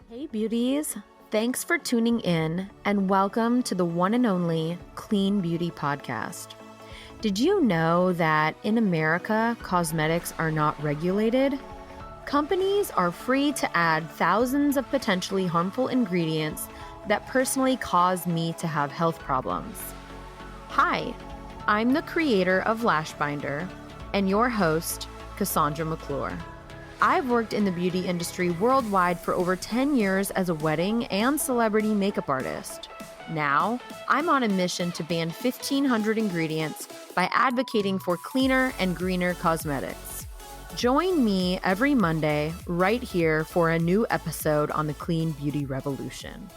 Hey beauties, thanks for tuning in and welcome to the one and only Clean Beauty Podcast. Did you know that in America, cosmetics are not regulated? Companies are free to add thousands of potentially harmful ingredients that personally cause me to have health problems. Hi, I'm the creator of Lash Binder and your host, Cassandra McClure. I've worked in the beauty industry worldwide for over 10 years as a wedding and celebrity makeup artist. Now, I'm on a mission to ban 1,500 ingredients by advocating for cleaner and greener cosmetics. Join me every Monday right here for a new episode on the Clean Beauty Revolution.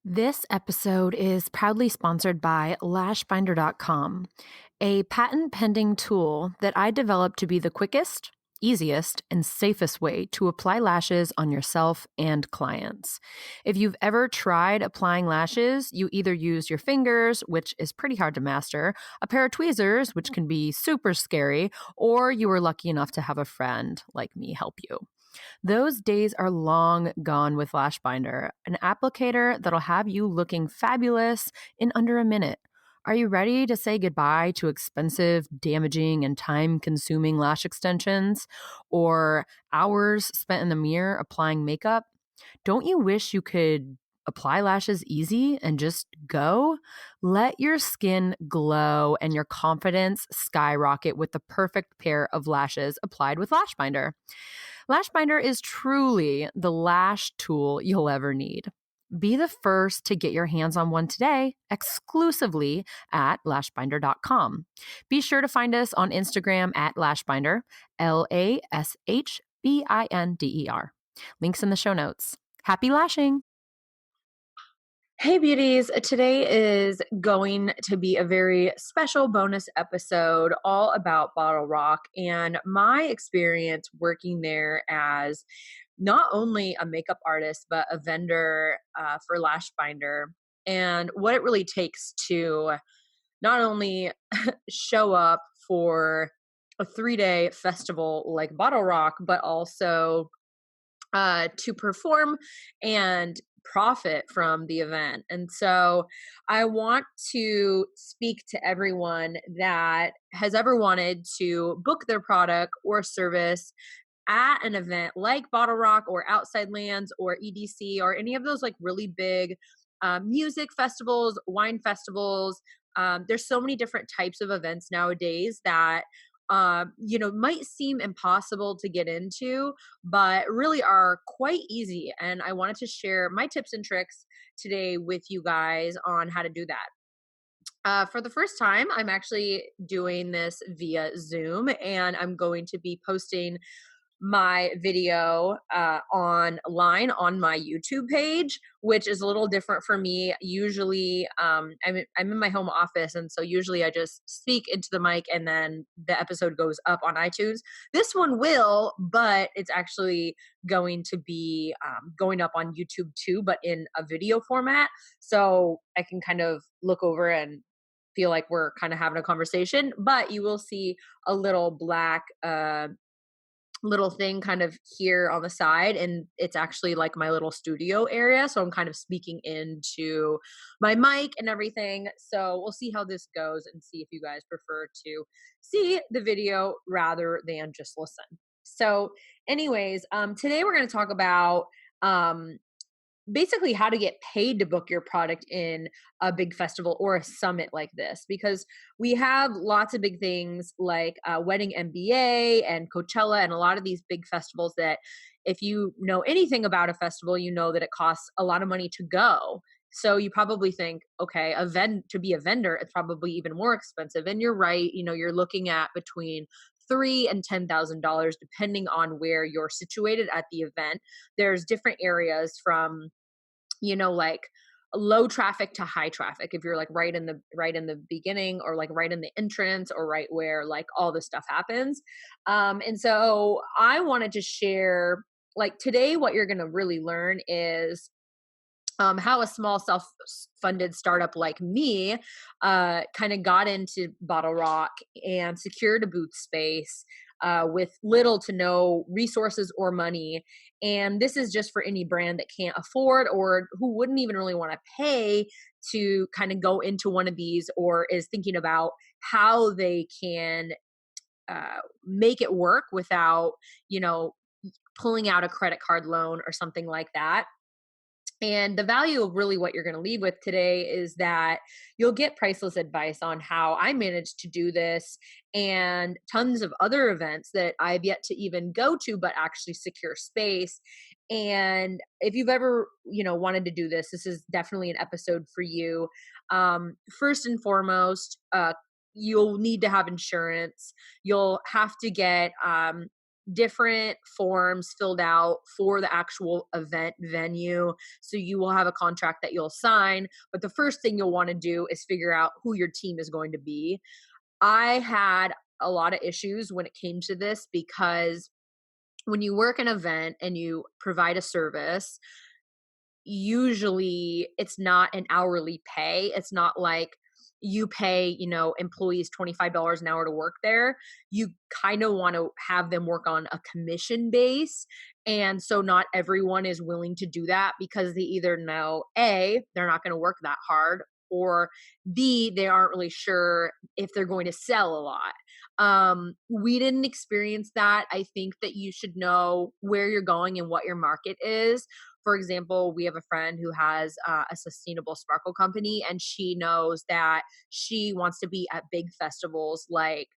This episode is proudly sponsored by lashbinder.com, a patent-pending tool that I developed to be the quickest, easiest, and safest way to apply lashes on yourself and clients. If you've ever tried applying lashes, you either use your fingers, which is pretty hard to master, a pair of tweezers, which can be super scary, or you were lucky enough to have a friend like me help you. Those days are long gone with Lash Binder, an applicator that'll have you looking fabulous in under a minute. Are you ready to say goodbye to expensive, damaging, and time-consuming lash extensions or hours spent in the mirror applying makeup? Don't you wish you could apply lashes easy and just go? Let your skin glow and your confidence skyrocket with the perfect pair of lashes applied with Lash Binder. Lash Binder is truly the lash tool you'll ever need. Be the first to get your hands on one today, exclusively at lashbinder.com. Be sure to find us on Instagram at lashbinder, LASHBINDER. Links in the show notes. Happy lashing! Hey beauties, today is going to be a very special bonus episode all about Bottlerock and my experience working there as not only a makeup artist, but a vendor for Lash Binder, and what it really takes to not only show up for a 3-day festival like Bottlerock, but also to perform and profit from the event. And so I want to speak to everyone that has ever wanted to book their product or service at an event like Bottlerock or Outside Lands or EDC or any of those like really big music festivals, wine festivals. There's so many different types of events nowadays that might seem impossible to get into, but really are quite easy. And I wanted to share my tips and tricks today with you guys on how to do that. For the first time, I'm actually doing this via Zoom, and I'm going to be posting my video online on my YouTube page, which is a little different for me. Usually, I'm in my home office, and so usually I just speak into the mic and then the episode goes up on iTunes. This one will, but it's actually going to be going up on YouTube too, but in a video format. So I can kind of look over and feel like we're kind of having a conversation, but you will see a little black little thing kind of here on the side, and it's actually like my little studio area, so I'm kind of speaking into my mic and everything. So we'll see how this goes and see if you guys prefer to see the video rather than just listen. So anyways, today we're going to talk about basically how to get paid to book your product in a big festival or a summit like this, because we have lots of big things like Wedding MBA and Coachella and a lot of these big festivals that if you know anything about a festival, you know that it costs a lot of money to go. So you probably think, okay, to be a vendor, it's probably even more expensive. And you're right, you're looking at between $3,000 and $10,000 depending on where you're situated at the event. There's different areas from like low traffic to high traffic, if you're like right in the beginning or like right in the entrance or right where like all this stuff happens. And so I wanted to share, like, today what you're going to really learn is how a small self-funded startup like me kind of got into Bottlerock and secured a booth space with little to no resources or money. And this is just for any brand that can't afford or who wouldn't even really want to pay to kind of go into one of these, or is thinking about how they can make it work without, you know, pulling out a credit card loan or something like that. And the value of really what you're going to leave with today is that you'll get priceless advice on how I managed to do this, and tons of other events that I've yet to even go to, but actually secure space. And if you've ever, wanted to do this, this is definitely an episode for you. First and foremost, you'll need to have insurance. You'll have to get different forms filled out for the actual event venue. So you will have a contract that you'll sign. But the first thing you'll want to do is figure out who your team is going to be. I had a lot of issues when it came to this, because when you work an event and you provide a service, usually it's not an hourly pay. It's not like you pay, employees $25 an hour to work there. You kind of want to have them work on a commission base. And so not everyone is willing to do that, because they either know A, they're not going to work that hard, or B, they aren't really sure if they're going to sell a lot. We didn't experience that. I think that you should know where you're going and what your market is. For example, we have a friend who has a sustainable sparkle company, and she knows that she wants to be at big festivals like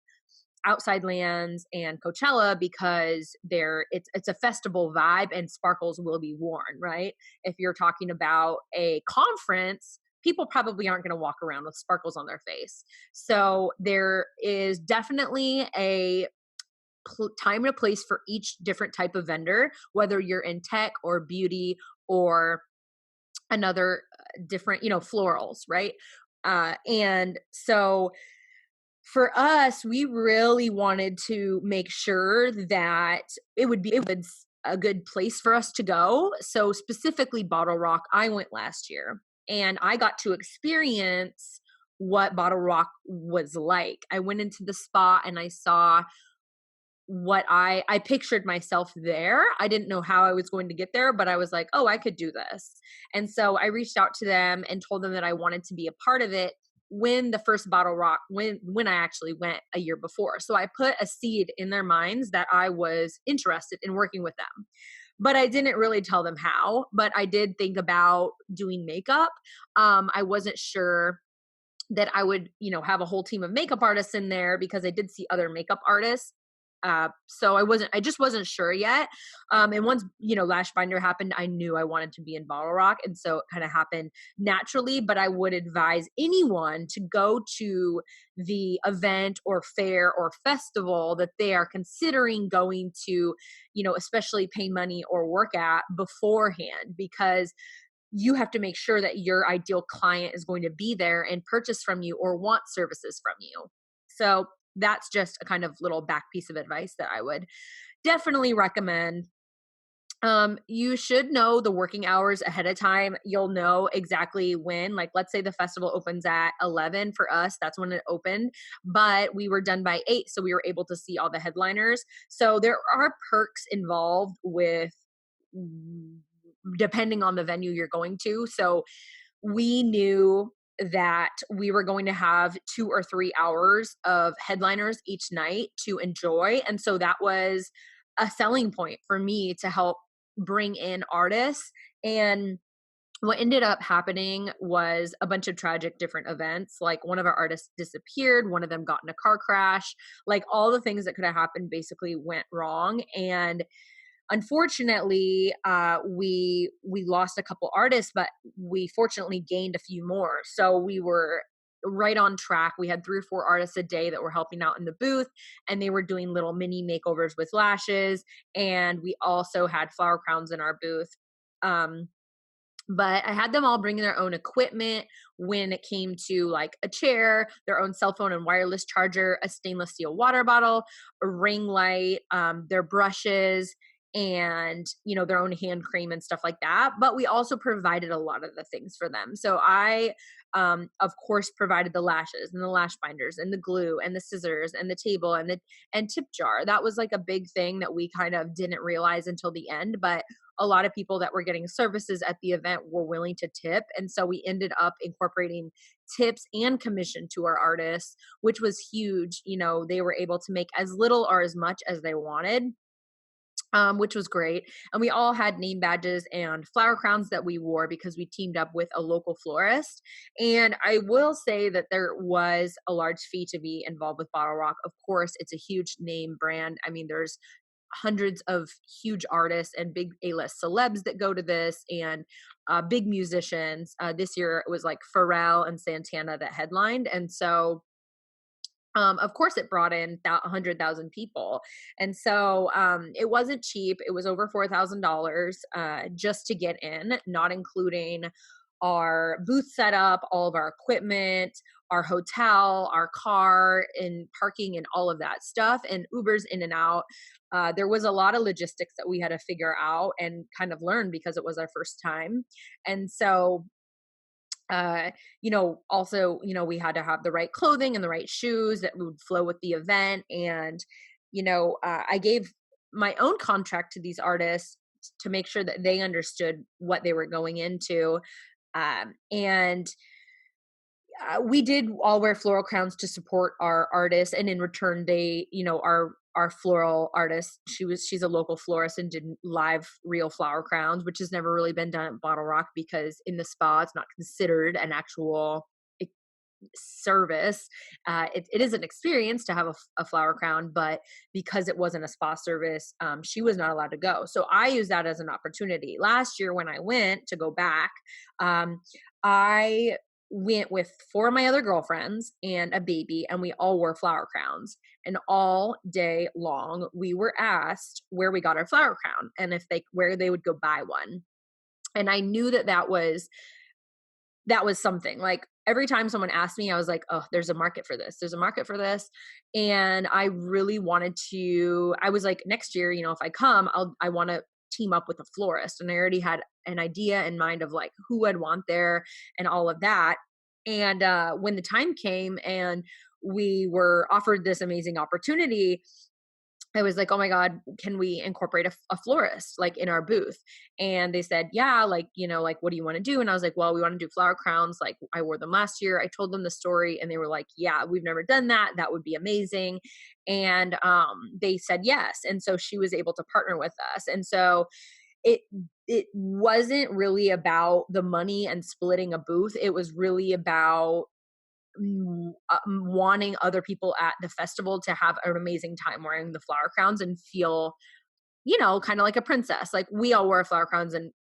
Outside Lands and Coachella, because it's a festival vibe and sparkles will be worn, right? If you're talking about a conference, people probably aren't going to walk around with sparkles on their face. So there is definitely a time and a place for each different type of vendor, whether you're in tech or beauty or another different, florals, right? And so for us, we really wanted to make sure that it would be a good place for us to go. So specifically Bottlerock, I went last year and I got to experience what Bottlerock was like. I went into the spot and I saw what I pictured myself there. I didn't know how I was going to get there, but I was like, oh, I could do this. And so I reached out to them and told them that I wanted to be a part of it when the first Bottlerock, when I actually went a year before. So I put a seed in their minds that I was interested in working with them. But I didn't really tell them how, but I did think about doing makeup. I wasn't sure that I would, have a whole team of makeup artists in there, because I did see other makeup artists. So I just wasn't sure yet. And once, Lash Binder happened, I knew I wanted to be in Bottlerock. And so it kind of happened naturally, but I would advise anyone to go to the event or fair or festival that they are considering going to, especially pay money or work at beforehand, because you have to make sure that your ideal client is going to be there and purchase from you or want services from you. So that's just a kind of little back piece of advice that I would definitely recommend. You should know the working hours ahead of time. You'll know exactly when, like, let's say the festival opens at 11 for us, that's when it opened, but we were done by 8. So we were able to see all the headliners. So there are perks involved with depending on the venue you're going to. So we knew that we were going to have 2 or 3 hours of headliners each night to enjoy. And so that was a selling point for me to help bring in artists. And what ended up happening was a bunch of tragic different events. Like, one of our artists disappeared, one of them got in a car crash, like all the things that could have happened basically went wrong. And unfortunately, we lost a couple artists, but we fortunately gained a few more. So we were right on track. We had 3 or 4 artists a day that were helping out in the booth, and they were doing little mini makeovers with lashes. And we also had flower crowns in our booth. But I had them all bring their own equipment when it came to like a chair, their own cell phone and wireless charger, a stainless steel water bottle, a ring light, their brushes, and, their own hand cream and stuff like that. But we also provided a lot of the things for them. So I, of course, provided the lashes and the lash binders and the glue and the scissors and the table and tip jar. That was like a big thing that we kind of didn't realize until the end, but a lot of people that were getting services at the event were willing to tip. And so we ended up incorporating tips and commission to our artists, which was huge. They were able to make as little or as much as they wanted, which was great. And we all had name badges and flower crowns that we wore because we teamed up with a local florist. And I will say that there was a large fee to be involved with Bottlerock. Of course, it's a huge name brand. I mean, there's hundreds of huge artists and big A-list celebs that go to this, and big musicians. This year it was like Pharrell and Santana that headlined. And so of course it brought in 100,000 people. And so it wasn't cheap. It was over $4,000 just to get in, not including our booth setup, all of our equipment, our hotel, our car, and parking, and all of that stuff, and Ubers in and out. There was a lot of logistics that we had to figure out and kind of learn because it was our first time. And so also, we had to have the right clothing and the right shoes that would flow with the event. And, I gave my own contract to these artists to make sure that they understood what they were going into. And we did all wear floral crowns to support our artists. And in return, they, our floral artist, she's a local florist and did live real flower crowns, which has never really been done at Bottlerock because in the spa, it's not considered an actual service. It is an experience to have a flower crown, but because it wasn't a spa service, she was not allowed to go. So I used that as an opportunity. Last year when I went to go back, I went with 4 of my other girlfriends and a baby, and we all wore flower crowns. And all day long, we were asked where we got our flower crown and where they would go buy one. And I knew that was something. Like every time someone asked me, I was like, oh, there's a market for this. There's a market for this. And I really wanted to, I was like, next year, if I come, I want to team up with a florist. And I already had an idea in mind of like who I'd want there and all of that. And when the time came and we were offered this amazing opportunity, I was like, oh my God, can we incorporate a florist like in our booth? And they said, yeah, like, what do you want to do? And I was like, well, we want to do flower crowns. Like I wore them last year. I told them the story and they were like, yeah, we've never done that. That would be amazing. And they said yes. And so she was able to partner with us. And so it wasn't really about the money and splitting a booth. It was really about wanting other people at the festival to have an amazing time wearing the flower crowns and feel, kind of like a princess. Like we all wore flower crowns and,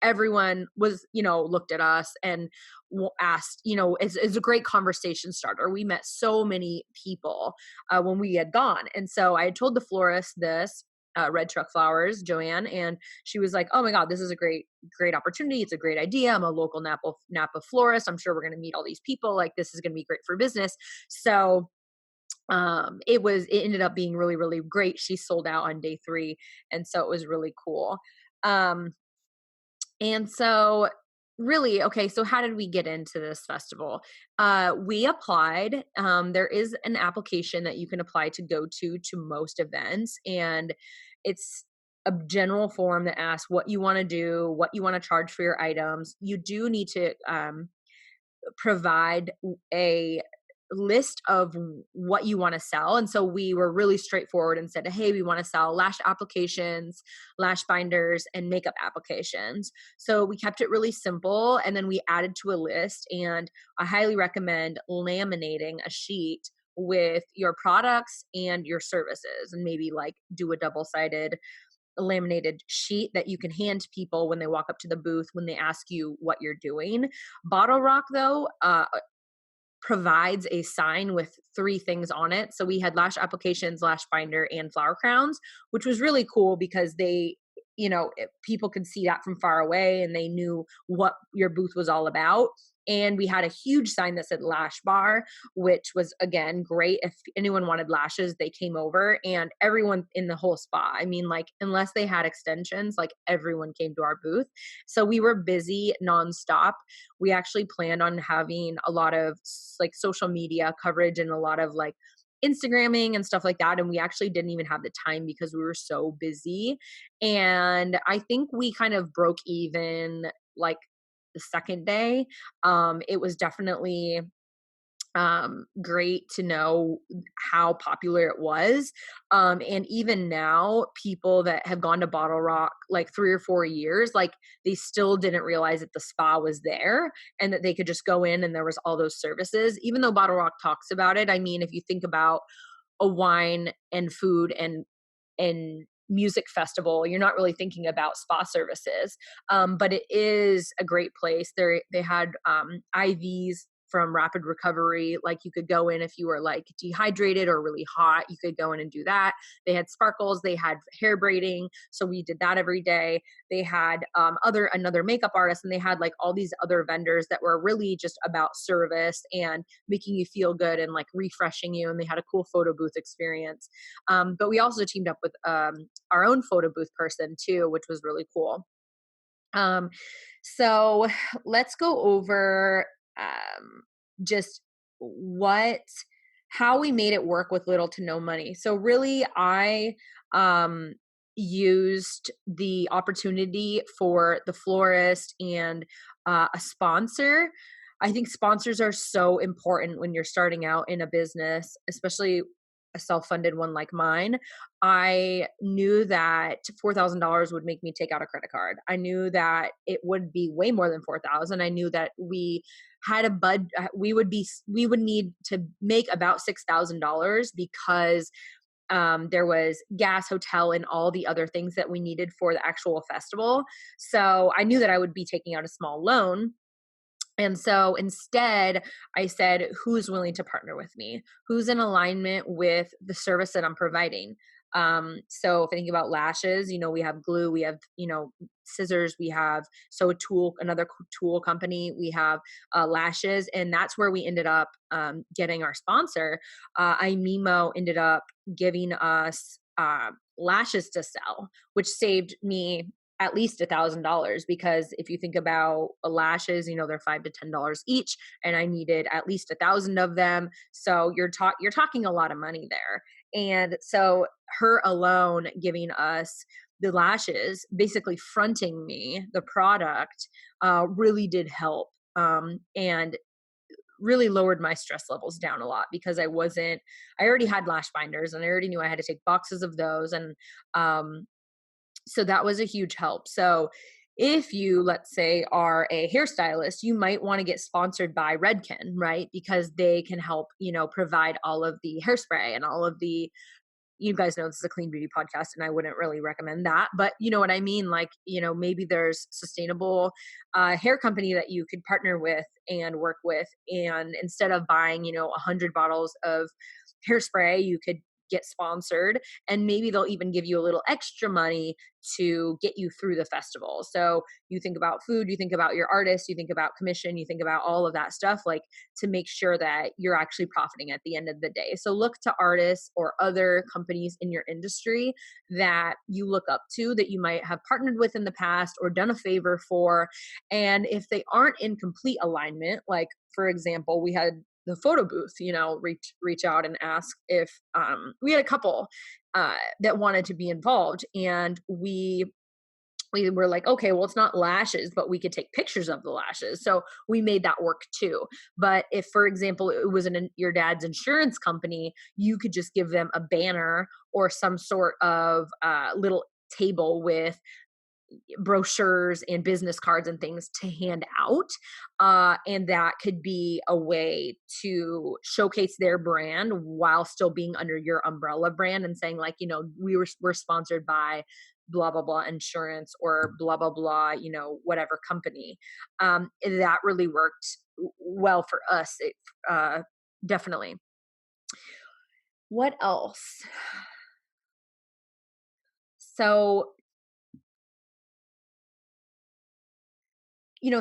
everyone was, looked at us and asked, it's a great conversation starter. We met so many people when we had gone. And so I had told the florist this, Red Truck Flowers, Joanne, and she was like, oh my God, this is a great opportunity. It's a great idea. I'm a local Napa florist. I'm sure we're going to meet all these people. Like this is going to be great for business. So it ended up being really, really great. She sold out on day 3. And so it was really cool. And so really, okay, so how did we get into this festival? We applied. There is an application that you can apply to go to most events. And it's a general form that asks what you want to do, what you want to charge for your items. You do need to provide a list of what you want to sell. And so we were really straightforward and said, hey, we want to sell lash applications, lash binders, and makeup applications. So we kept it really simple. And then we added to a list, and I highly recommend laminating a sheet with your products and your services, and maybe like do a double-sided laminated sheet that you can hand to people when they walk up to the booth, when they ask you what you're doing. Bottlerock though, provides a sign with 3 things on it. So we had lash applications, lash binder, and flower crowns, which was really cool because they, people could see that from far away and they knew what your booth was all about. And we had a huge sign that said Lash Bar, which was, again, great. If anyone wanted lashes, they came over, and everyone in the whole spa, I mean, like, unless they had extensions, like, everyone came to our booth. So we were busy nonstop. We actually planned on having a lot of like social media coverage and a lot of like Instagramming and stuff like that. And we actually didn't even have the time because we were so busy. And I think we kind of broke even like the second day. It was definitely great to know how popular it was. And even now, people that have gone to Bottlerock like 3 or 4 years, like they still didn't realize that the spa was there and that they could just go in and there was all those services. Even though Bottlerock talks about it, I mean, if you think about a wine and food and music festival, you're not really thinking about spa services. But it is a great place. They had IVs from Rapid Recovery. Like you could go in if you were like dehydrated or really hot, you could go in and do that. They had sparkles, they had hair braiding. So we did that every day. They had another makeup artist, and they had like all these other vendors that were really just about service and making you feel good and like refreshing you. And they had a cool photo booth experience. But we also teamed up with our own photo booth person too, which was really cool. So let's go over just how we made it work with little to no money. So really, I used the opportunity for the florist and a sponsor. I think sponsors are so important when you're starting out in a business, especially a self-funded one like mine. I knew that $4,000 would make me take out a credit card. I knew that it would be way more than 4,000. I knew that we had a we would need to make about $6,000 because there was gas, hotel, and all the other things that we needed for the actual festival. So I knew that I would be taking out a small loan. And so instead, I said, who's willing to partner with me? Who's in alignment with the service that I'm providing? So if I think about lashes, we have glue, we have, scissors, we have another tool company, we have lashes, and that's where we ended up getting our sponsor. Imemo ended up giving us lashes to sell, which saved me at least $1,000, because if you think about lashes, they're $5 to $10 each, and I needed at least 1,000 of them. So you're talking a lot of money there. And so her alone giving us the lashes, basically fronting me the product, really did help. And really lowered my stress levels down a lot, because I already had lash binders, and I already knew I had to take boxes of those. And so that was a huge help. So if you, let's say, are a hairstylist, you might want to get sponsored by Redken, right? Because they can help, provide all of the hairspray and all of the, you guys know this is a clean beauty podcast and I wouldn't really recommend that, but you know what I mean? Like, maybe there's sustainable hair company that you could partner with and work with. And instead of buying, 100 bottles of hairspray, you could get sponsored, and maybe they'll even give you a little extra money to get you through the festival. So you think about food, you think about your artists, you think about commission, you think about all of that stuff, like to make sure that you're actually profiting at the end of the day. So look to artists or other companies in your industry that you look up to, that you might have partnered with in the past or done a favor for. And if they aren't in complete alignment, like for example, we had the photo booth, reach out and ask if we had a couple that wanted to be involved, and we were like, okay, well, it's not lashes, but we could take pictures of the lashes. So we made that work too. But if, for example, it was your dad's insurance company, you could just give them a banner or some sort of little table with brochures and business cards and things to hand out. And that could be a way to showcase their brand while still being under your umbrella brand and saying like, we're sponsored by blah, blah, blah insurance or blah, blah, blah, whatever company. That really worked well for us. Definitely. What else? So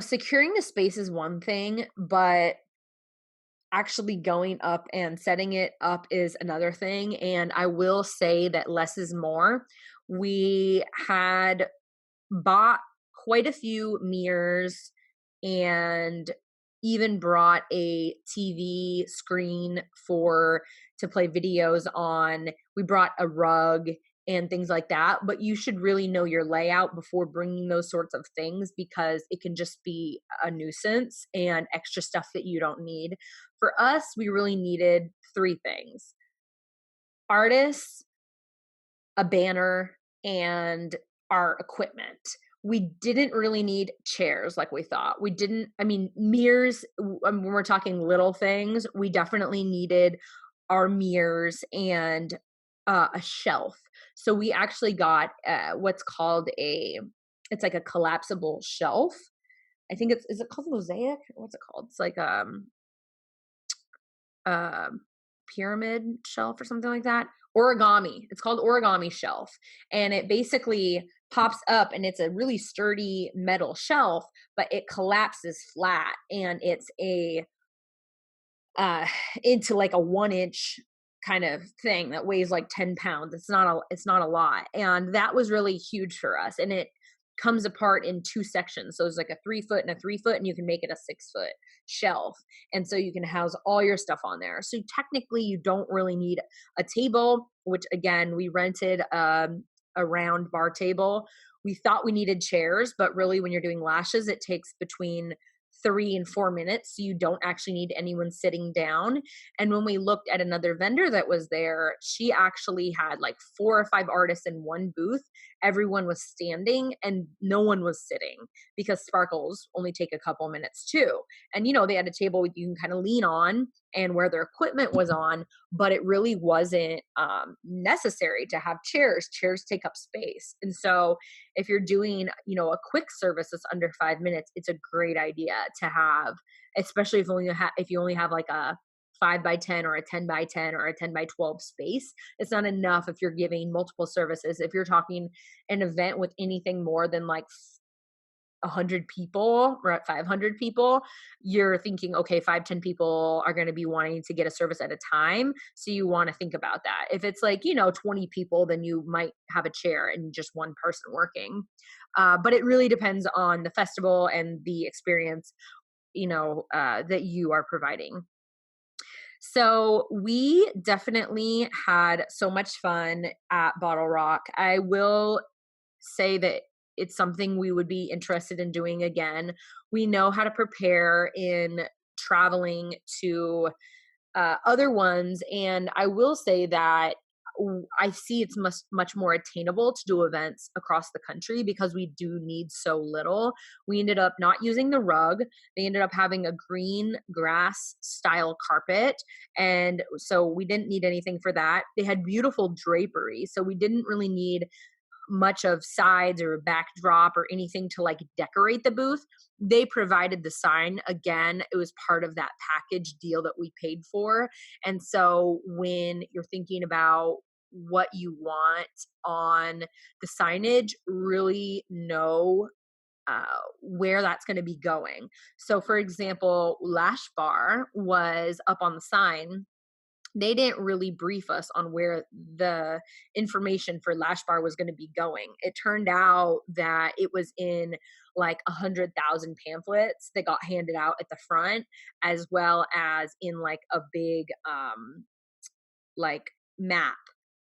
securing the space is one thing, but actually going up and setting it up is another thing. And I will say that less is more. We had bought quite a few mirrors and even brought a TV screen to play videos on. We brought a rug and things like that, but you should really know your layout before bringing those sorts of things because it can just be a nuisance and extra stuff that you don't need. For us, we really needed three things: artists, a banner, and our equipment. We didn't really need chairs like we thought. Mirrors, when we're talking little things, we definitely needed our mirrors and a shelf. So we actually got what's called it's like a collapsible shelf. I think is it called mosaic? What's it called? It's like pyramid shelf or something like that. Origami. It's called origami shelf. And it basically pops up and it's a really sturdy metal shelf, but it collapses flat and it's into like a 1-inch kind of thing that weighs like 10 pounds. It's not a lot. And that was really huge for us. And it comes apart in two sections. So it's like a 3-foot and a 3-foot, and you can make it a 6-foot shelf. And so you can house all your stuff on there. So technically you don't really need a table, which again, we rented a round bar table. We thought we needed chairs, but really when you're doing lashes, it takes between 3 and 4 minutes. So you don't actually need anyone sitting down. And when we looked at another vendor that was there, she actually had like 4 or 5 artists in one booth. Everyone was standing and no one was sitting because sparkles only take a couple minutes too. And they had a table you can kind of lean on and where their equipment was on, but it really wasn't necessary to have chairs. Chairs take up space. And so if you're doing, a quick service that's under 5 minutes, it's a great idea to have, especially if you only have like a 5x10 or a 10x10 or a 10x12 space. It's not enough if you're giving multiple services. If you're talking an event with anything more than like 100 people or at 500 people, you're thinking, okay, 5-10 people are going to be wanting to get a service at a time. So you want to think about that. If it's like, 20 people, then you might have a chair and just one person working. But it really depends on the festival and the experience, that you are providing. So we definitely had so much fun at Bottlerock. I will say that it's something we would be interested in doing again. We know how to prepare in traveling to other ones. And I will say that I see it's much more attainable to do events across the country because we do need so little. We ended up not using the rug. They ended up having a green grass style carpet. And so we didn't need anything for that. They had beautiful drapery. So we didn't really need much of sides or a backdrop or anything to like decorate the booth. They provided the sign. Again, it was part of that package deal that we paid for. And so when you're thinking about what you want on the signage, really know where that's going to be going. So for example, Lash Bar was up on the sign. They didn't really brief us on where the information for Lash Bar was going to be going. It turned out that it was in like 100,000 pamphlets that got handed out at the front, as well as in like a big like map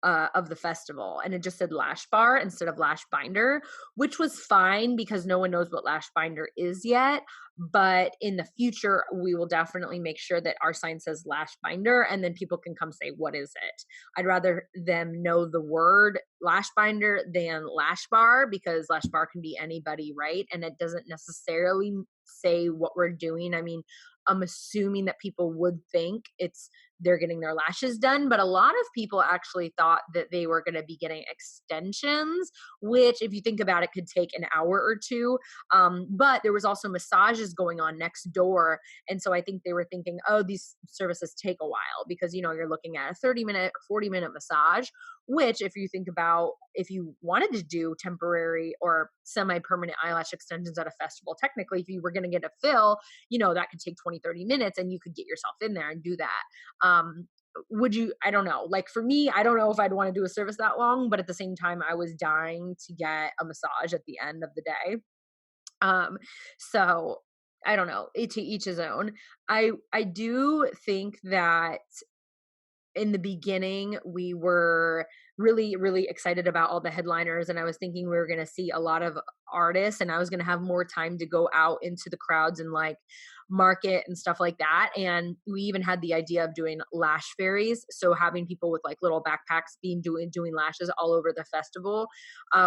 of the festival, and it just said Lash Bar instead of Lash Binder, which was fine because no one knows what Lash Binder is yet. But in the future, we will definitely make sure that our sign says Lash Binder, and then people can come say, what is it? I'd rather them know the word Lash Binder than Lash Bar, because Lash Bar can be anybody, right? And it doesn't necessarily say what we're doing. I mean, I'm assuming that people would think they're getting their lashes done, but a lot of people actually thought that they were going to be getting extensions, which if you think about it could take an hour or two. But there was also massages going on next door. And so I think they were thinking, oh, these services take a while because, you're looking at a 30-minute or 40-minute massage, which if you think about, if you wanted to do temporary or semi-permanent eyelash extensions at a festival, technically, if you were going to get a fill, that could take 20-30 minutes and you could get yourself in there and do that. Would you, I don't know, like for me, I don't know if I'd want to do a service that long, but at the same time, I was dying to get a massage at the end of the day. So I don't know, to each his own. I do think that in the beginning, we were really, really excited about all the headliners. And I was thinking we were going to see a lot of artists and I was going to have more time to go out into the crowds and like market and stuff like that. And we even had the idea of doing lash fairies. So having people with like little backpacks doing lashes all over the festival.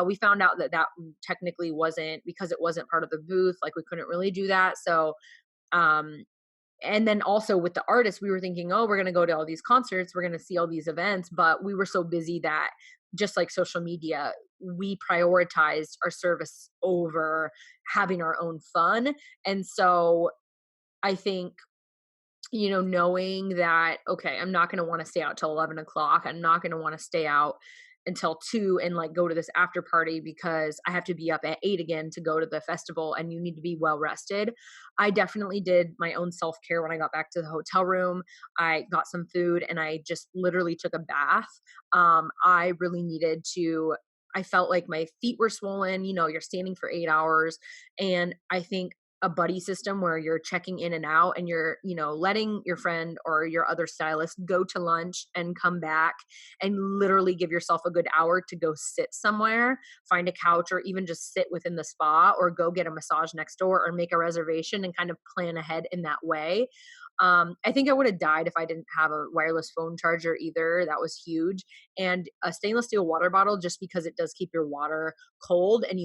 We found out that technically wasn't, because it wasn't part of the booth, like we couldn't really do that. So, um, and then also with the artists, we were thinking, oh, we're going to go to all these concerts, we're going to see all these events, but we were so busy that just like social media, we prioritized our service over having our own fun. And so I think, knowing that, okay, I'm not going to want to stay out till 11 o'clock. I'm not going to want to stay out until 2 and like go to this after party because I have to be up at 8 again to go to the festival and you need to be well rested. I definitely did my own self-care when I got back to the hotel room. I got some food and I just literally took a bath. I really needed to, I felt like my feet were swollen. You're standing for 8 hours. And I think a buddy system where you're checking in and out and you're, letting your friend or your other stylist go to lunch and come back and literally give yourself a good hour to go sit somewhere, find a couch or even just sit within the spa or go get a massage next door or make a reservation and kind of plan ahead in that way. I think I would have died if I didn't have a wireless phone charger either. That was huge. And a stainless steel water bottle, just because it does keep your water cold and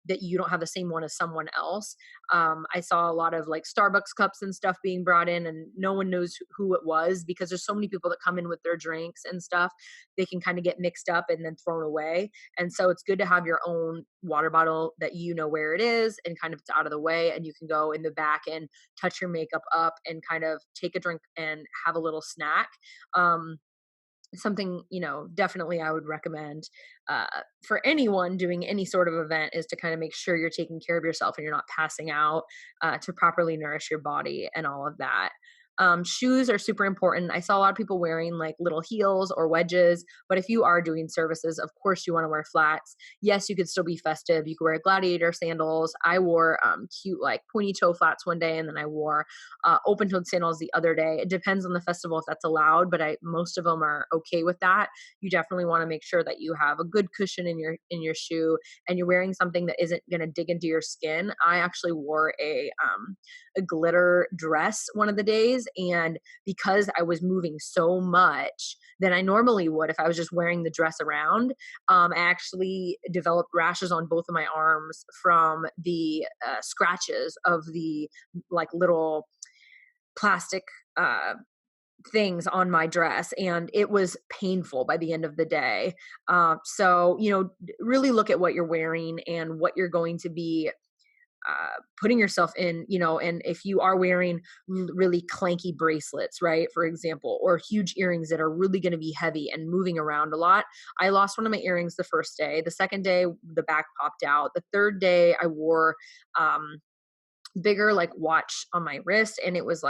that you don't have the same one as someone else. I saw a lot of like Starbucks cups and stuff being brought in and no one knows who it was because there's so many people that come in with their drinks and stuff. They can kind of get mixed up and then thrown away. And so it's good to have your own water bottle that you know where it is and kind of it's out of the way and you can go in the back and touch your makeup up and kind of take a drink and have a little snack. Something definitely I would recommend for anyone doing any sort of event is to kind of make sure you're taking care of yourself and you're not passing out, to properly nourish your body and all of that. Shoes are super important. I saw a lot of people wearing like little heels or wedges, but if you are doing services, of course you want to wear flats. Yes, you could still be festive. You could wear gladiator sandals. I wore cute like pointy toe flats one day, and then I wore open-toed sandals the other day. It depends on the festival if that's allowed, but most of them are okay with that. You definitely want to make sure that you have a good cushion in your shoe, and you're wearing something that isn't going to dig into your skin. I actually wore a glitter dress one of the days. And because I was moving so much than I normally would if I was just wearing the dress around, I actually developed rashes on both of my arms from the scratches of the like little plastic things on my dress, and it was painful by the end of the day. So, really look at what you're wearing and what you're going to be putting yourself in, and if you are wearing really clanky bracelets, right, for example, or huge earrings that are really going to be heavy and moving around a lot. I lost one of my earrings the first day. The second day, the back popped out. The third day, I wore bigger like watch on my wrist, and it was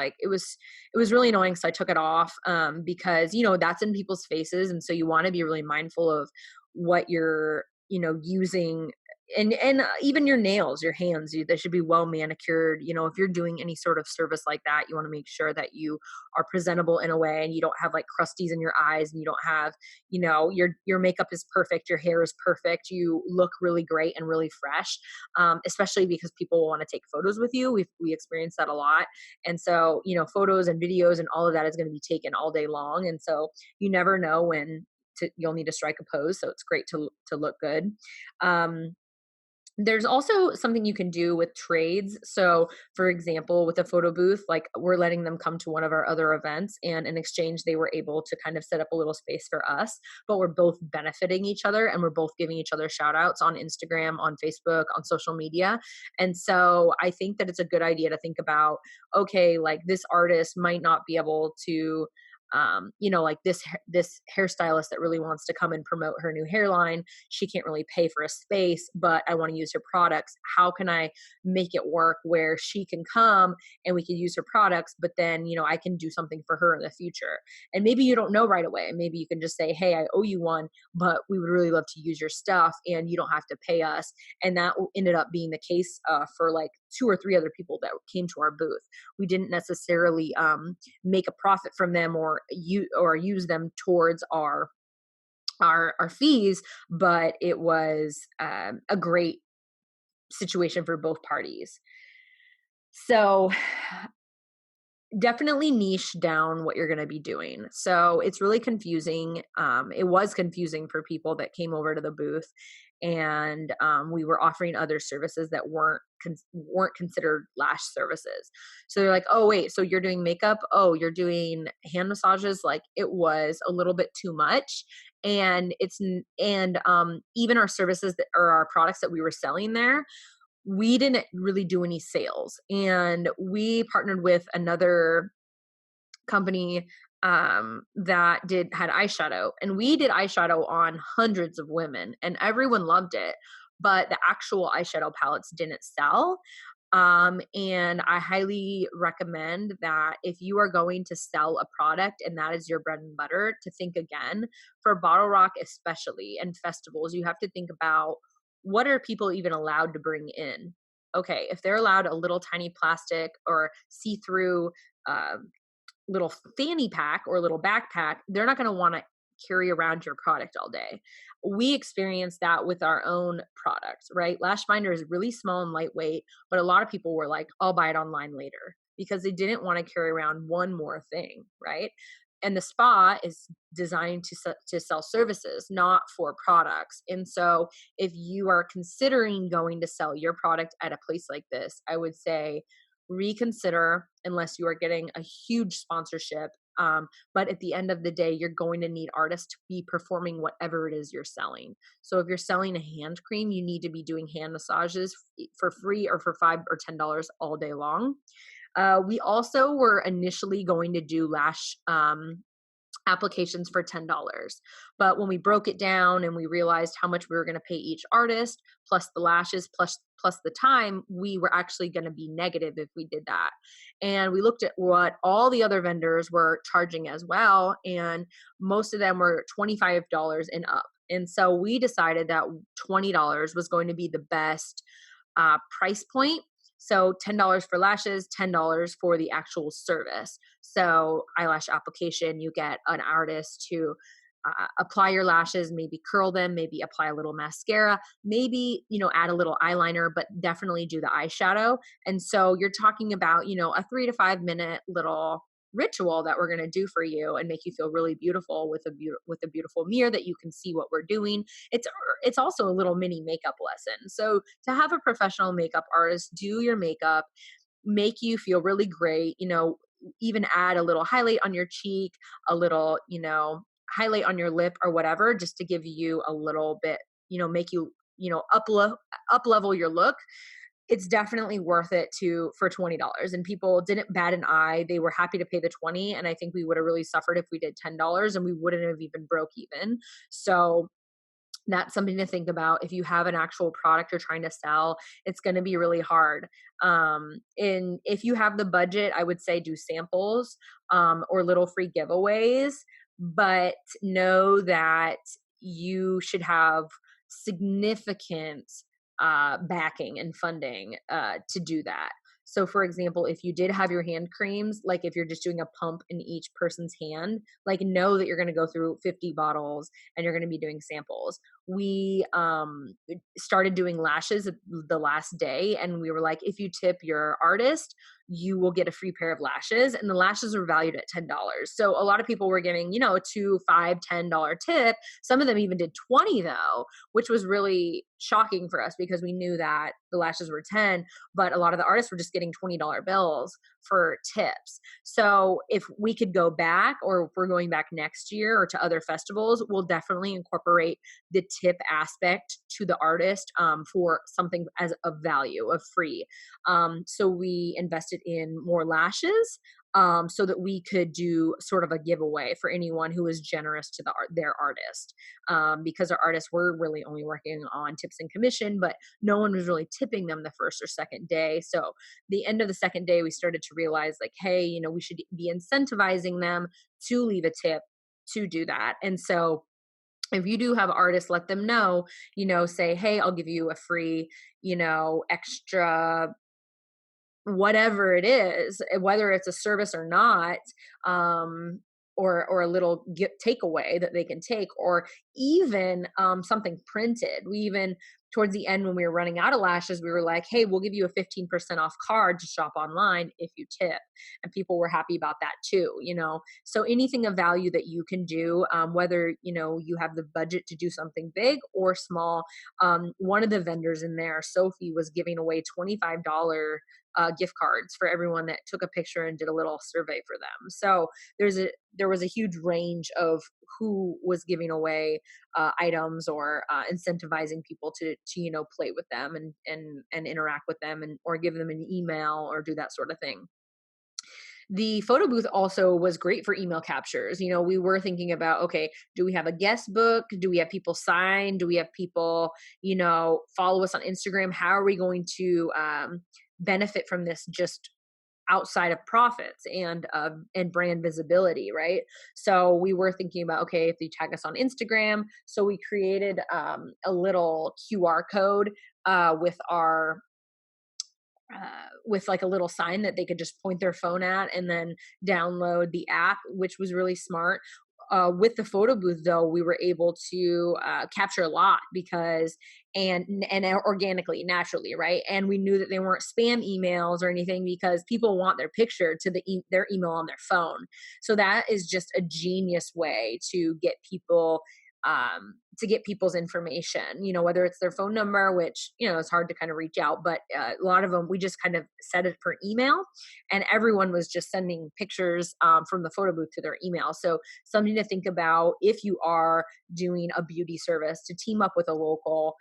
really annoying, so I took it off because that's in people's faces, and so you want to be really mindful of what you're using. And even your nails, your hands, they should be well manicured. If you're doing any sort of service like that, you want to make sure that you are presentable in a way and you don't have like crusties in your eyes and you don't have, your makeup is perfect. Your hair is perfect. You look really great and really fresh, especially because people want to take photos with you. We experience that a lot. And so, photos and videos and all of that is going to be taken all day long. And so you never know when you'll need to strike a pose. So it's great to look good. There's also something you can do with trades. So for example, with a photo booth, like we're letting them come to one of our other events, and in exchange, they were able to kind of set up a little space for us, but we're both benefiting each other and we're both giving each other shout outs on Instagram, on Facebook, on social media. And so I think that it's a good idea to think about, okay, like this artist might not be able to like this hairstylist that really wants to come and promote her new hairline. She can't really pay for a space, but I want to use her products. How can I make it work where she can come and we can use her products, but then, I can do something for her in the future. And maybe you don't know right away. Maybe you can just say, hey, I owe you one, but we would really love to use your stuff and you don't have to pay us. And that ended up being the case for like 2 or 3 other people that came to our booth. We didn't necessarily make a profit from them or use them towards our fees, but it was a great situation for both parties. So definitely niche down what you're going to be doing. So it's really confusing. It was confusing for people that came over to the booth, and we were offering other services that weren't considered lash services. So they're like, oh wait, so you're doing makeup? Oh, you're doing hand massages? Like, it was a little bit too much. And even our services or our products that we were selling there, we didn't really do any sales. And we partnered with another company that had eyeshadow, and we did eyeshadow on hundreds of women and everyone loved it, but the actual eyeshadow palettes didn't sell. And I highly recommend that if you are going to sell a product and that is your bread and butter, to think again. For Bottlerock especially, and festivals, you have to think about, what are people even allowed to bring in? Okay, if they're allowed a little tiny plastic or see-through little fanny pack or little backpack, they're not going to want to carry around your product all day. We experienced that with our own products, right? Lash Binder is really small and lightweight, but a lot of people were like, I'll buy it online later, because they didn't want to carry around one more thing, right? And the spa is designed to sell services, not for products. And so if you are considering going to sell your product at a place like this, I would say reconsider, unless you are getting a huge sponsorship. But at the end of the day, you're going to need artists to be performing whatever it is you're selling. So if you're selling a hand cream, you need to be doing hand massages for free or for $5 or $10 all day long. We also were initially going to do lash applications for $10. But when we broke it down and we realized how much we were going to pay each artist, plus the lashes, plus the time, we were actually going to be negative if we did that. And we looked at what all the other vendors were charging as well, and most of them were $25 and up. And so we decided that $20 was going to be the best price point. So $10 for lashes, $10 for the actual service. So eyelash application, you get an artist to apply your lashes, maybe curl them, maybe apply a little mascara, maybe, add a little eyeliner, but definitely do the eyeshadow. And so you're talking about, a 3 to 5 minute little ritual that we're going to do for you and make you feel really beautiful with a beautiful mirror that you can see what we're doing. It's also a little mini makeup lesson. So to have a professional makeup artist do your makeup, make you feel really great, even add a little highlight on your cheek, a little, highlight on your lip or whatever, just to give you a little bit, make you, up level your look. It's definitely worth it for $20. And people didn't bat an eye. They were happy to pay the $20. And I think we would have really suffered if we did $10 and we wouldn't have even broke even. So that's something to think about. If you have an actual product you're trying to sell, it's going to be really hard. And if you have the budget, I would say do samples or little free giveaways, but know that you should have significant backing and funding to do that. So for example, if you did have your hand creams, like if you're just doing a pump in each person's hand, like know that you're going to go through 50 bottles and you're going to be doing samples. We started doing lashes the last day, and we were like, if you tip your artist, you will get a free pair of lashes, and the lashes are valued at $10. So a lot of people were giving, a $2, $5, $10 tip. Some of them even did 20 though, which was really shocking for us because we knew that the lashes were 10, but a lot of the artists were just getting $20 bills for tips. So if we could go back, or if we're going back next year or to other festivals, we'll definitely incorporate the tip aspect to the artist for something as of value, of free. So we invested in more lashes so that we could do sort of a giveaway for anyone who was generous to their artist, because our artists were really only working on tips and commission, but no one was really tipping them the first or second day. So the end of the second day, we started to realize like, hey, we should be incentivizing them to leave a tip to do that. And so if you do have artists, let them know, say, hey, I'll give you a free, extra whatever it is, whether it's a service or not, or a little takeaway that they can take, or even something printed. We even, towards the end when we were running out of lashes, we were like, hey, we'll give you a 15% off card to shop online if you tip. And people were happy about that too, So anything of value that you can do, whether, you have the budget to do something big or small. One of the vendors in there, Sophie, was giving away $25 gift cards for everyone that took a picture and did a little survey for them. So there was a huge range of who was giving away items or incentivizing people to play with them and interact with them, and or give them an email or do that sort of thing. The photo booth also was great for email captures. We were thinking about, okay, do we have a guest book? Do we have people sign? Do we have people, follow us on Instagram? How are we going to benefit from this just outside of profits and brand visibility, right? So we were thinking about, okay, if they tag us on Instagram. So we created a little QR code with our with like a little sign that they could just point their phone at and then download the app, which was really smart. With the photo booth though, we were able to capture a lot because and organically, naturally, right? And we knew that they weren't spam emails or anything because people want their picture to their email on their phone. So that is just a genius way to get people people's information, whether it's their phone number, which, it's hard to kind of reach out, but a lot of them, we just kind of set it for email, and everyone was just sending pictures from the photo booth to their email. So something to think about if you are doing a beauty service, to team up with a local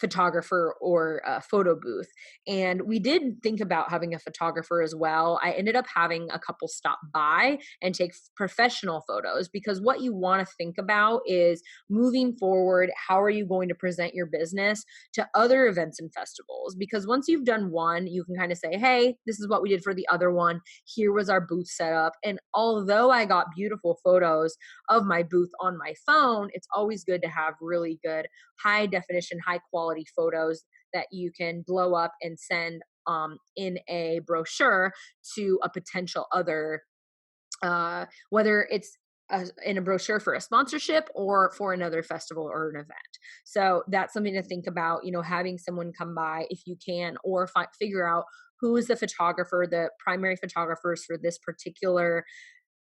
photographer or a photo booth. And we did think about having a photographer as well. I ended up having a couple stop by and take professional photos, because what you want to think about is moving forward, how are you going to present your business to other events and festivals? Because once you've done one, you can kind of say, hey, this is what we did for the other one. Here was our booth setup. And although I got beautiful photos of my booth on my phone, it's always good to have really good high definition, high quality photos that you can blow up and send in a brochure to a potential other, whether it's in a brochure for a sponsorship or for another festival or an event. So that's something to think about, having someone come by if you can, or figure out who is the photographer, the primary photographers for this particular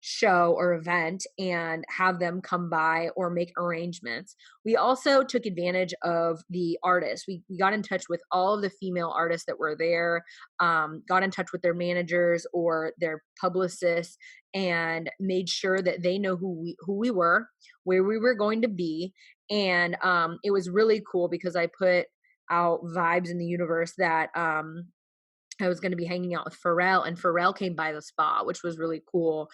show or event, and have them come by or make arrangements. We also took advantage of the artists. We got in touch with all of the female artists that were there, got in touch with their managers or their publicists, and made sure that they know who we were, where we were going to be. And it was really cool because I put out vibes in the universe that I was going to be hanging out with Pharrell, and Pharrell came by the spa, which was really cool.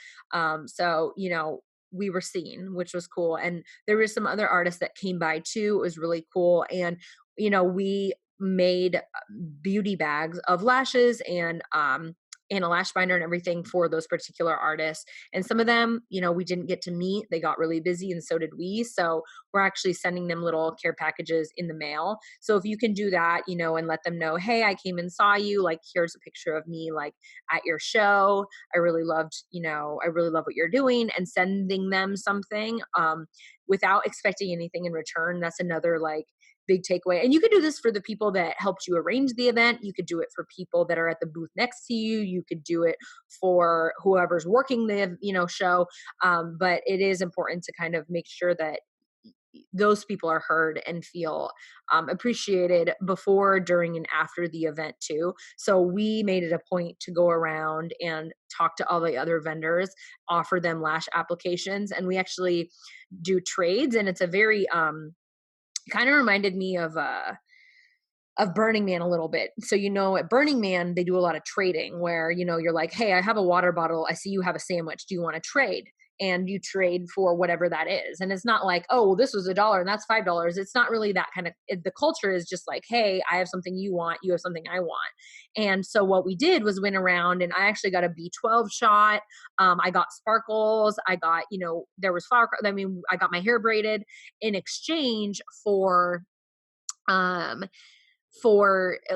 So, we were seen, which was cool. And there were some other artists that came by too. It was really cool. And, we made beauty bags of lashes and a lash binder and everything for those particular artists. And some of them, we didn't get to meet. They got really busy, and so did we. So we're actually sending them little care packages in the mail. So if you can do that, and let them know, hey, I came and saw you, like, here's a picture of me, like, at your show. I really love what you're doing, and sending them something without expecting anything in return. That's another, like, big takeaway. And you could do this for the people that helped you arrange the event. You could do it for people that are at the booth next to you. You could do it for whoever's working the, show. But it is important to kind of make sure that those people are heard and feel appreciated before, during, and after the event too. So we made it a point to go around and talk to all the other vendors, offer them lash applications, and we actually do trades. And it's a very kind of reminded me of Burning Man a little bit. So, at Burning Man, they do a lot of trading where, you're like, hey, I have a water bottle. I see you have a sandwich. Do you want to trade? And you trade for whatever that is. And it's not like, oh, well, this was $1 and that's $5. It's not really that kind of, the culture is just like, hey, I have something you want, you have something I want. And so what we did was went around and I actually got a B12 shot. I got sparkles. I got, there was flower. I got my hair braided in exchange for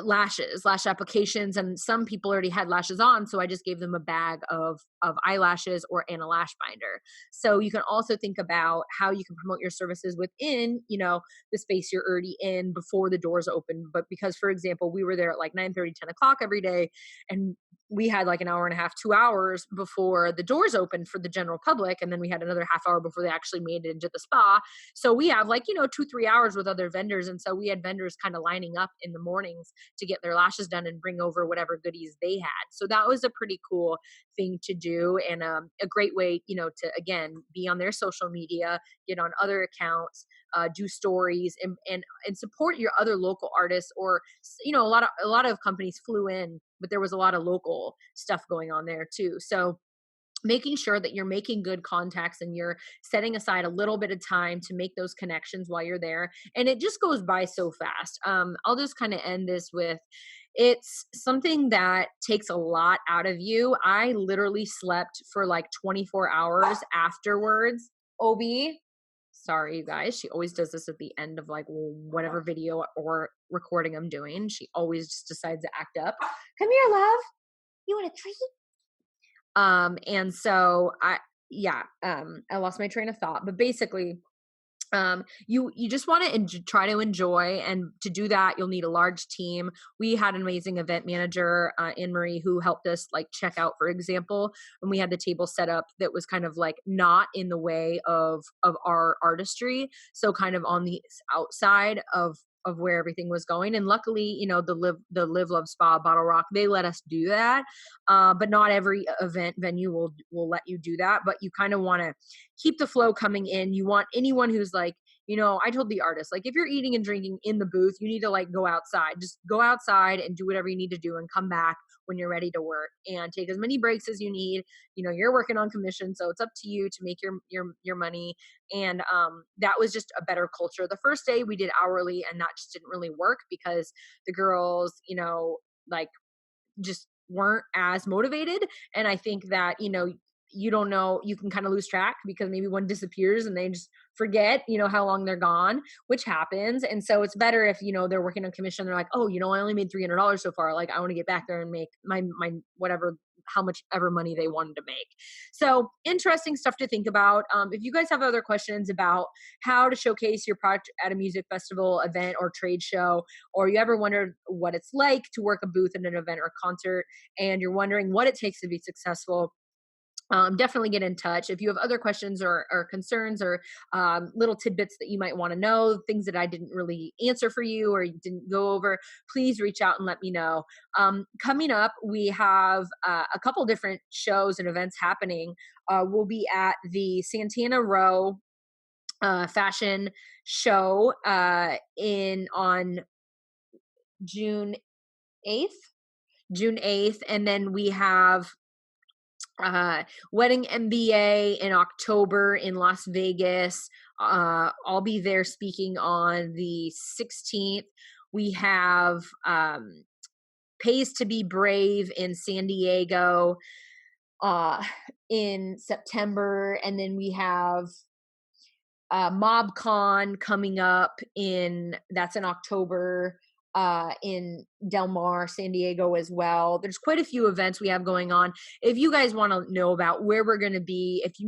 lash applications. And some people already had lashes on. So I just gave them a bag of eyelashes and a lash binder. So you can also think about how you can promote your services within, the space you're already in before the doors open. But because, for example, we were there at like 9:30, 10 o'clock every day, and we had like an hour and a half, 2 hours before the doors opened for the general public. And then we had another half hour before they actually made it into the spa. So we have 2-3 hours with other vendors. And so we had vendors kind of lining up in the mornings to get their lashes done and bring over whatever goodies they had. So that was a pretty cool thing to do. And a great way, to, again, be on their social media, get on other accounts, do stories and support your other local artists. Or, a lot of companies flew in, but there was a lot of local stuff going on there too. So making sure that you're making good contacts and you're setting aside a little bit of time to make those connections while you're there. And it just goes by so fast. I'll just kind of end this with, it's something that takes a lot out of you. I literally slept for like 24 hours afterwards. Obi, sorry, you guys. She always does this at the end of like whatever video or recording I'm doing. She always just decides to act up. Come here, love. You want a treat? And so I lost my train of thought, but basically, you just want to try to enjoy, and to do that, you'll need a large team. We had an amazing event manager, Anne-Marie, who helped us like check out, for example, when we had the table set up that was kind of like not in the way of our artistry. So kind of on the outside of where everything was going. And luckily, the Live Love Spa, Bottlerock, they let us do that. But not every event venue will let you do that. But you kind of want to keep the flow coming in. You want anyone who's like, I told the artist, like, if you're eating and drinking in the booth, you need to like go outside. Just go outside and do whatever you need to do and come back when you're ready to work, and take as many breaks as you need. You're working on commission, so it's up to you to make your money. And that was just a better culture. The first day we did hourly, and that just didn't really work because the girls, like, just weren't as motivated. And I think that, you don't know, you can kind of lose track because maybe one disappears and they just forget, how long they're gone, which happens. And so it's better if, they're working on commission. They're like, oh, I only made $300 so far. Like, I want to get back there and make my whatever, how much ever money they wanted to make. So interesting stuff to think about. If you guys have other questions about how to showcase your product at a music festival, event, or trade show, or you ever wondered what it's like to work a booth at an event or concert, and you're wondering what it takes to be successful, definitely get in touch. If you have other questions or concerns or little tidbits that you might want to know, things that I didn't really answer for you or didn't go over, please reach out and let me know. Coming up, we have a couple different shows and events happening. We'll be at the Santana Row fashion show on June 8th. And then we have Wedding MBA in October in Las Vegas. I'll be there speaking on the 16th. We have Pays to Be Brave in San Diego in September. And then we have MobCon coming up that's in October. In Del Mar, San Diego as well. There's quite a few events we have going on. If you guys want to know about where we're going to be, if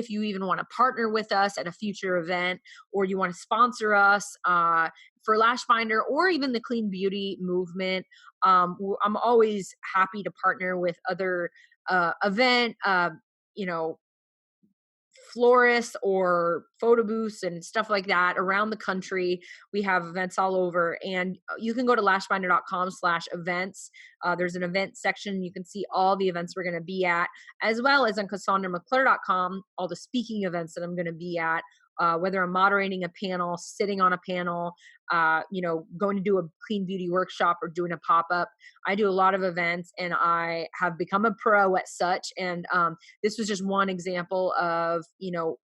you even want to partner with us at a future event, or you want to sponsor us for Lash Binder or even the clean beauty movement, I'm always happy to partner with other event, florists or photo booths and stuff like that around the country. We have events all over, and you can go to lashbinder.com/events. There's an event section. You can see all the events we're going to be at, as well as on CassandraMcClure.com, all the speaking events that I'm going to be at, whether I'm moderating a panel, sitting on a panel, going to do a clean beauty workshop or doing a pop-up. I do a lot of events and I have become a pro at such. And this was just one example of,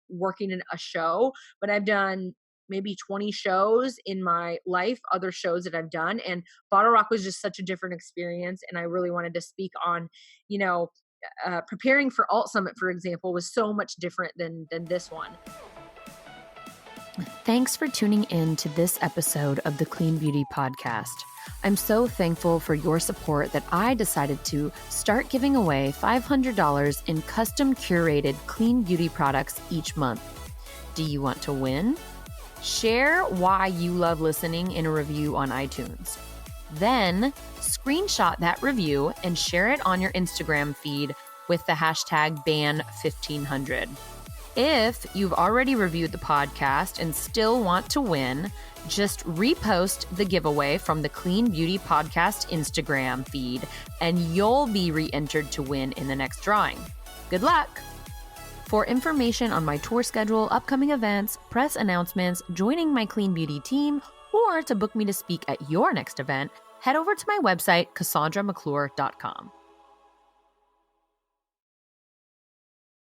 working in a show, but I've done maybe 20 shows in my life, other shows that I've done. And Bottlerock was just such a different experience. And I really wanted to speak on, preparing for Alt Summit, for example, was so much different than this one. Thanks for tuning in to this episode of the Clean Beauty Podcast. I'm so thankful for your support that I decided to start giving away $500 in custom curated clean beauty products each month. Do you want to win? Share why you love listening in a review on iTunes. Then screenshot that review and share it on your Instagram feed with the hashtag #ban1500. If you've already reviewed the podcast and still want to win, just repost the giveaway from the Clean Beauty Podcast Instagram feed, and you'll be re-entered to win in the next drawing. Good luck! For information on my tour schedule, upcoming events, press announcements, joining my Clean Beauty team, or to book me to speak at your next event, head over to my website, CassandraMcClure.com.